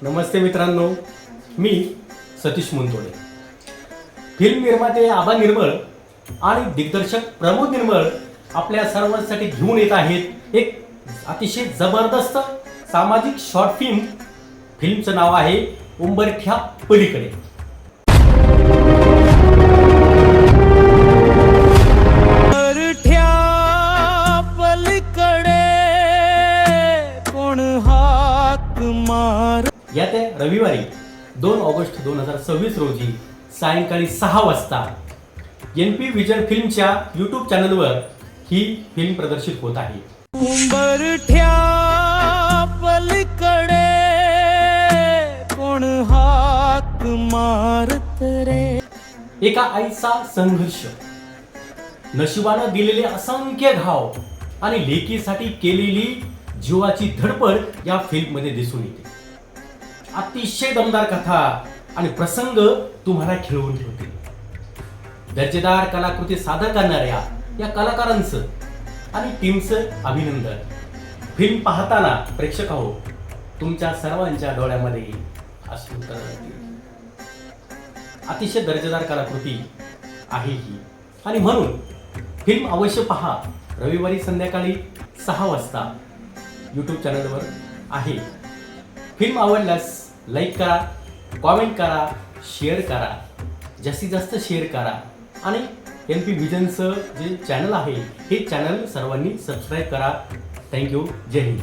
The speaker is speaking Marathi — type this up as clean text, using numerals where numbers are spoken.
नमस्ते मित्रांनो, मी सतीश मुंतोडे. फिल्म निर्माते आबा निर्मळ आणि दिग्दर्शक प्रमोद निर्मळ आपल्या सर्वांसाठी घेऊन येत आहेत एक अतिशय जबरदस्त सामाजिक शॉर्ट फिल्म. फिल्मचं नाव आहे उंबरठ्या पलीकडे. येत्या रविवारी 2 ऑगस्ट 2026 रोजी सायंकाळी 6 वाजता NP विजन फिल्मच्या YouTube चॅनलवर ही फिल्म प्रदर्शित होत आहे. उंबरठ्या पलीकडे कोण हाक मारत रे. एका आईचा संघर्ष, नशिबानं दिलेले असंख्य घाव आणि लेकीसाठी केलेली जीवाची धडपड या फिल्ममध्ये दिसून येते. अतिशय दमदार कथा आणि प्रसंग तुम्हाला खिळवून ठेवतील. दर्जेदार कलाकृती सादर करणाऱ्या या कलाकारांचं आणि टीमचं अभिनंदन. फिल्म पाहताना प्रेक्षक हो, तुमच्या सर्वांच्या डोळ्यामध्ये अश्रू तरळतील. अतिशय दर्जेदार कलाकृती आहे ही आणि म्हणून फिल्म अवश्य पहा. रविवारी संध्याकाळी 6 वाजता YouTube चॅनलवर आहे. फिल्म आवडल्यास लाईक करा, कॉमेंट करा, शेअर करा, जास्तीत जास्त शेअर करा आणि NP विजनचं जे चॅनल आहे हे चॅनल सर्वांनी सबस्क्राईब करा. थँक्यू. जय हिंद.